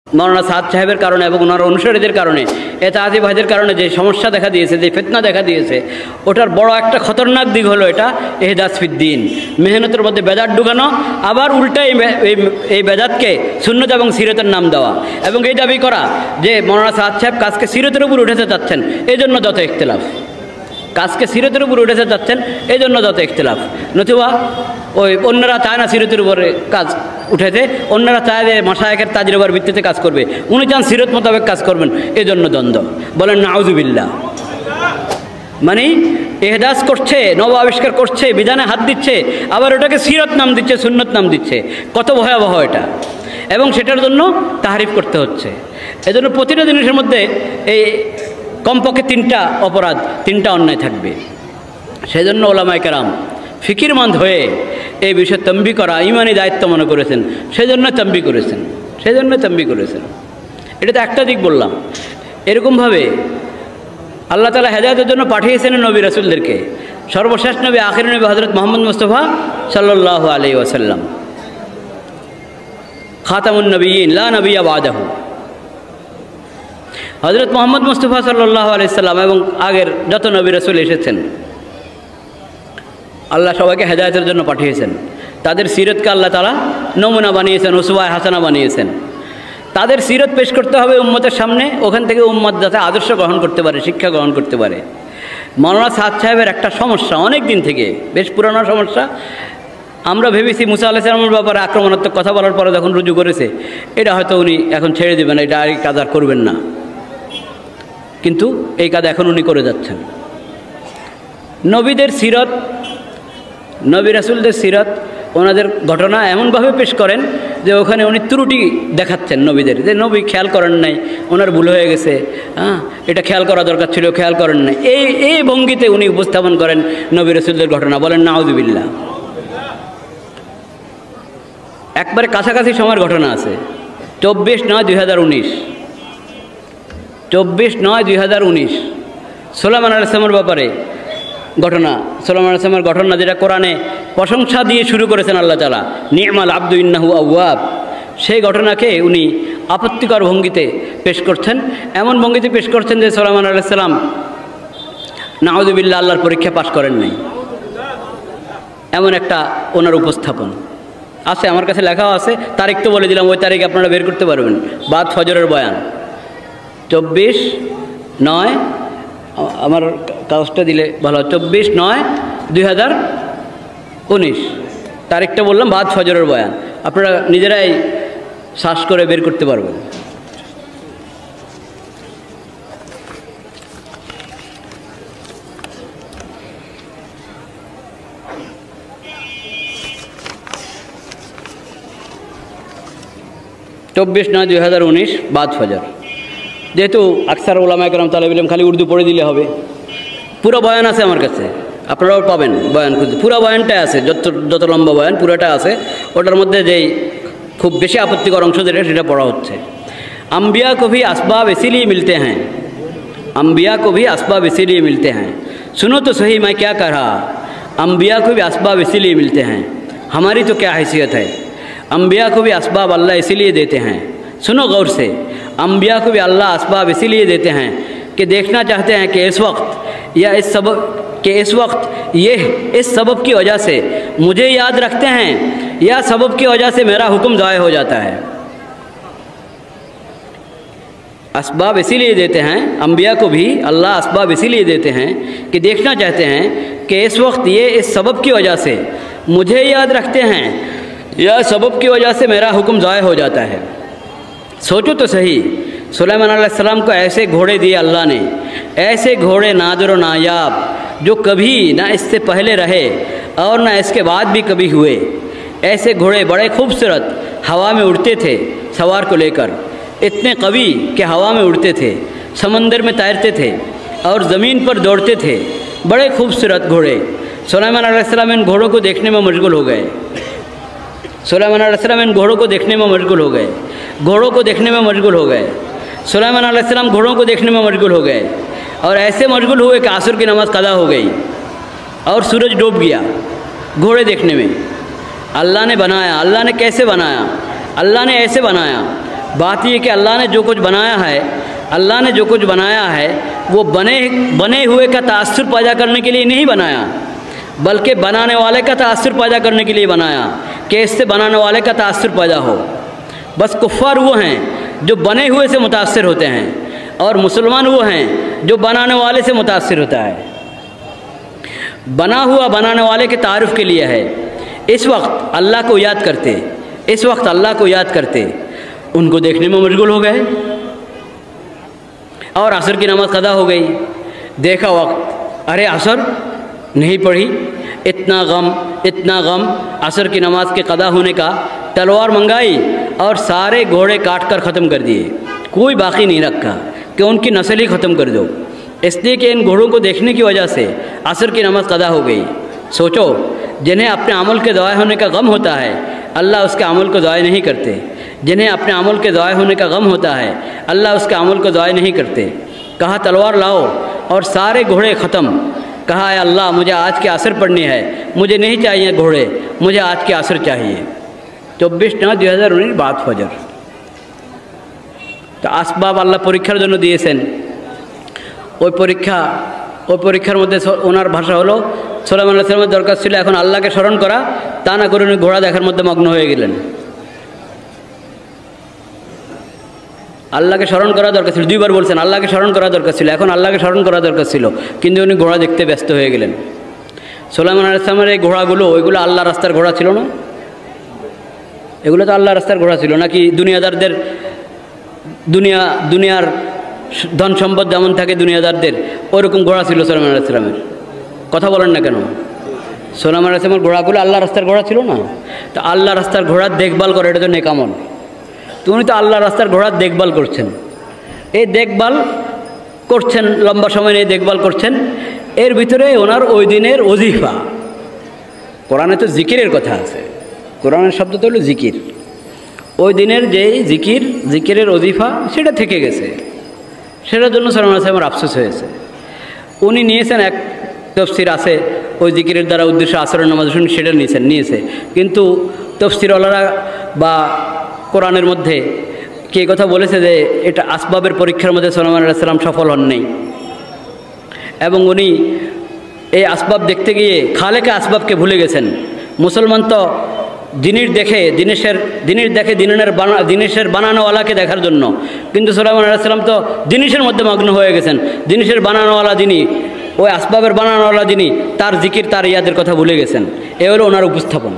মৌলানা সাদ সাহেবের কারণে এবং ওনার অনুসারীদের কারণে এতাআতি ভাইদের কারণে যে সমস্যা দেখা দিয়েছে, যে ফিতনা দেখা দিয়েছে, ওটার বড় একটা খতরনাক দিক হলো এটা ইহদাস ফিদ্দিন, মেহনতের মধ্যে বেদাত ঢুকানো, আবার উল্টা এই বেদাতকে সুন্নত এবং সিরতের নাম দেওয়া এবং এই দাবি করা যে মৌলানা সাদ সাহেব কাজকে সিরতের উপর উঠেতে চাচ্ছেন, এই জন্য যত ইখতিলাফ। কাজকে সিরতের উপর উঠেতে চাচ্ছেন, এই জন্য যত ইখতিলাফ। নতুবা ওই অন্যরা চায় না সিরতের উপরে কাজ উঠেতে, অন্যরা চায় যে মাশায়েখের তাজরিবার ভিত্তিতে কাজ করবে, উনি চান সিরত মোতাবেক কাজ করবেন, এই জন্য দ্বন্দ্ব। বলেন নাউজুবিল্লাহ। মানে ইহদাস করছে, নব আবিষ্কার করছে, বিধানে হাত দিচ্ছে, আবার ওটাকে সিরত নাম দিচ্ছে, সুন্নত নাম দিচ্ছে। কত ভয়াবহ এটা! এবং সেটার জন্য তাহরিফ করতে হচ্ছে। এজন্য প্রতিটা জিনিসের মধ্যে এই কমপক্ষে 3টা অপরাধ, 3টা অন্যায় থাকবে। সেজন্য ওলামায়ে কেরাম ফিকিরমন্দ হয়ে এই বিষয়ে তম্বি করা ইমানি দায়িত্ব মনে করেছেন, সেজন্য তম্বি করেছেন। এটা তো একটা দিক বললাম। এরকমভাবে আল্লাহ তাআলা হেদায়েতের জন্য পাঠিয়েছেন নবী রাসূলদেরকে। সর্বশেষ নবী, আখির নবী হযরত মুহাম্মদ মুস্তাফা সাল্লাল্লাহু আলাইহি ওয়াসাল্লাম, খাতামুন নবিয়্যিন লা নবিয়্যা বাদাহু। হযরত মুহাম্মদ মুস্তাফা সাল্লাল্লাহু আলাইহি সাল্লাম এবং আগের যত নবী রাসূল এসেছেন, আল্লাহ সবাইকে হেদায়েতের জন্য পাঠিয়েছেন। তাদের সিরতকে আল্লাহ তাআলা নমুনা বানিয়েছেন, উসওয়ায়ে হাসানা বানিয়েছেন। তাদের সিরত পেশ করতে হবে উম্মতের সামনে, ওখান থেকে উম্মত যাতে আদর্শ গ্রহণ করতে পারে, শিক্ষা গ্রহণ করতে পারে। মৌলানা সাদ সাহেবের একটা সমস্যা, অনেক দিন থেকে, বেশ পুরানো সমস্যা। আমরা ভেবেছি মুসা আলাইহিস সালামের ব্যাপারে আক্রমণাত্মক কথা বলার পরে যখন রুজু করেছে, এটা হয়তো উনি এখন ছেড়ে দেবেন, এটা আর কাজ আর করবেন না। কিন্তু এই কাজ এখন উনি করে যাচ্ছেন। নবীদের সিরত, নবী রাসূলদের সিরত, ওনাদের ঘটনা এমনভাবে পেশ করেন যে ওখানে উনি ত্রুটি দেখাচ্ছেন নবীদের, যে নবী খেয়াল করেন নাই, ওনার ভুল হয়ে গেছে, এটা খেয়াল করা দরকার ছিল, খেয়াল করেন নাই। এই ভঙ্গিতে উনি উপস্থাপন করেন নবী রাসূলদের ঘটনা। বলেন নাউযুবিল্লাহ। একবারে কাছাকাছি সময়ের ঘটনা আছে। 24/9/2019, 24/9/2019 সুলাইমান আলাইহিস সালামের ব্যাপারে ঘটনা। সুলাইমান আলাইহিস সালামের ঘটনা যেটা কোরআনে প্রশংসা দিয়ে শুরু করেছেন আল্লাহ তাআলা, নি'মাল আবদু ইন্নাহু আওয়াব। সেই ঘটনাকে উনি আপত্তিকর ভঙ্গিতে পেশ করছেন, এমন ভঙ্গিতে পেশ করছেন যে সুলাইমান আলাইহিস সালাম নাউযুবিল্লাহ আল্লাহর পরীক্ষা পাশ করেন নাই, এমন একটা ওনার উপস্থাপন আছে। আমার কাছে লেখাও আছে, তারিখ তো বলে দিলাম, ওই তারিখ আপনারা বের করতে পারবেন। বাদ ফজরের বয়ান 24/9, আমার কাগজটা দিলে ভালো, 24/9/2019 তারিখটা বললাম, বাদ ফজরের বয়ান। আপনারা নিজেরাই সার্চ করে বের করতে পারবেন। চব্বিশ 9/2019 বাদ ফজর। যেহেতু আকসার ওলামায়ে কেরাম তালেব ইলম খালি উর্দু পড়ে দিলে হবে, পুরো বয়ান আছে আমার কাছে, আপনারাও পাবেন বয়ান খুঁজে। পুরো বয়ানটাই আছে, যত লম্বা বয়ান পুরোটা আছে। ওটার মধ্যে যেই খুব বেশি আপত্তিকর অংশ যেটা, সেটা পড়া হচ্ছে। अम्बिया को भी असबाब इसीलिए मिलते हैं, अम्बिया को भी असबाब इसीलिए मिलते हैं। सुनो तो सही मैं क्या कह रहा, अम्बिया को भी असबाब इसीलिए मिलते हैं, हमारी तो क्या हैसियत है। अम्बिया को भी असबाब अल्लाह इसीलिए देते हैं, सुनो गौर से, अम्बिया को भी अल्लाह असबाब इसीलिए देते हैं कि देखना चाहते हैं कि इस वक्त या इस सबब कि इस वक्त ये इस सबब की वजह से मुझे याद रखते हैं या सबब की वजह से मेरा हुक्म ज़ाय हो जाता है। असबाब इसीलिए देते हैं, अम्बिया को भी अल्लाह असबाब इसीलिए देते हैं कि देखना चाहते हैं कि इस वक्त ये इस सबब की वजह से मुझे याद रखते हैं या सबब की वजह से मेरा हुक्म ज़ाय हो जाता है। सोचो तो सही, सुलेमान अलैहिस्सलाम को ऐसे घोड़े दिए अल्लाह ने, ऐसे घोड़े नादिर व नायाब जो कभी ना इससे पहले रहे और ना इसके बाद भी कभी हुए। ऐसे घोड़े बड़े खूबसूरत हवा में उड़ते थे सवार को लेकर, इतने कवि कि हवा में उड़ते थे, समंदर में तैरते थे और ज़मीन पर दौड़ते थे। बड़े खूबसूरत घोड़े। सुलेमान अलैहिस्सलाम इन घोड़ों को देखने में मशगूल हो गए, सुलेमान अलैहिस्सलाम इन घोड़ों को देखने में मशगूल हो गए, घोड़ों को देखने में मशगूल हो गए। सुलेमान अलैहिस्सलाम घोड़ों को देखने में मशगूल हो गए और ऐसे मशगूल हुए कि असर की नमाज़ कदा हो गई और सूरज डूब गया घोड़े देखने में। अल्लाह ने बनाया, अल्लाह ने कैसे बनाया, अल्लाह ने ऐसे बनाया बात ये कि अल्लाह ने जो कुछ बनाया है, अल्लाह ने जो कुछ बनाया है वो बने हुए का तासुर पैदा करने के लिए नहीं बनाया, बल्कि बनाने वाले का तासुर पैदा करने के लिए बनाया कि इससे बनाने वाले का तासुर पैदा हो। बस कुफ़ार वो हैं जो बने हुए से मुतासिर होते हैं, और मुसलमान वो हैं जो बनाने वाले से मुतासिर होता है। बना हुआ बनाने वाले के तारुफ़ के लिए है। इस वक्त अल्लाह को याद करते, इस वक्त अल्लाह को याद करते उनको देखने में मशगूल हो गए, और असर की नमाज़ कदा हो गई। देखा वक्त, अरे असर नहीं पढ़ी, इतना गम असर की नमाज़ के कदा होने का। तलवार मंगाई और सारे घोड़े काट कर ख़त्म कर दिए, कोई बाकी नहीं रखा कि उनकी नस्ल ही ख़त्म कर दो, इसलिए कि इन घोड़ों को देखने की वजह से असर की नमाज़ कदा हो गई। सोचो, जिन्हें अपने अमल के ज़ाया होने का गम होता है, अल्लाह उसके अमल को ज़ाया नहीं करते। जिन्हें अपने अमल के ज़ाया होने का गम होता है, अल्लाह उसके अमल को ज़ाया नहीं करते। कहा तलवार लाओ और सारे घोड़े ख़त्म। कहा है अल्लाह, मुझे आज के असर पढ़नी है, मुझे नहीं चाहिए घोड़े, मुझे आज के असर चाहिए। 24/9/2019 বাদ ফজর। তো আসবাব আল্লাহ পরীক্ষার জন্য দিয়েছেন। ওই পরীক্ষার মধ্যে ওনার ভাষা হলো সুলাইমান আলাইহিস সালামের দরকার ছিল এখন আল্লাহকে স্মরণ করা, তা না করে উনি ঘোড়া দেখার মধ্যে মগ্ন হয়ে গেলেন। আল্লাহকে স্মরণ করা দরকার ছিল, দুইবার বলছেন আল্লাহকে স্মরণ করা দরকার ছিল, এখন আল্লাহকে স্মরণ করা দরকার ছিল, কিন্তু উনি ঘোড়া দেখতে ব্যস্ত হয়ে গেলেন। সুলাইমান আলাইহিস সালামের এই ঘোড়াগুলো, ওইগুলো আল্লাহ রাস্তার ঘোড়া ছিল না? এগুলো তো আল্লাহ রাস্তার ঘোড়া ছিল নাকি? দুনিয়াদারদের দুনিয়ার ধন সম্পদ যেমন থাকে দুনিয়াদারদের, ওইরকম ঘোড়া ছিল সুলাইমান আলাইহিস সালামের? কথা বলেন না কেন? সুলাইমান আলাইহিস সালামের ঘোড়াগুলো আল্লাহ রাস্তার ঘোড়া ছিল না? তো আল্লাহ রাস্তার ঘোড়ার দেখভাল করে, এটা তো নেক আমল। তুমি তো আল্লাহ রাস্তার ঘোড়ার দেখভাল করছেন, এই দেখভাল করছেন, লম্বা সময় নিয়ে দেখভাল করছেন। এর ভিতরে ওনার ওই দিনের ওজিফা, কোরআনে তো জিকিরের কথা আছে, কোরআনের শব্দ তো হলো জিকির। ওই দিনের যেই জিকিরের ওজিফা সেটা থেকে গেছে, সেটার জন্য সুলাইমান আলাইহিস সালামের আফসোস হয়েছে। উনি নিয়েছেন, এক তফসির আছে ওই জিকিরের দ্বারা উদ্দেশ্য আসরের নামাজ শুনি, সেটা নিয়েছে। কিন্তু তফসিরওয়ালারা বা কোরআনের মধ্যে কে কথা বলেছে যে এটা আসবাবের পরীক্ষার মধ্যে সুলাইমান আলাইহিস সালাম সফল হন নাই, এবং উনি এই আসবাব দেখতে গিয়ে খালেকা আসবাবকে ভুলে গেছেন। মুসলমান তো জিনিস দেখে জিনিসের বানানোওয়ালাকে দেখার জন্য, কিন্তু সুলাইমান আলাইহিস সালাম তো জিনিসের মধ্যে মগ্ন হয়ে গেছেন। জিনিসের বানানোওয়ালা যিনি, ওই আসবাবের বানানোওয়ালা যিনি, তার জিকির তার ইয়াদের কথা ভুলে গেছেন। এ হলো ওনার উপস্থাপন।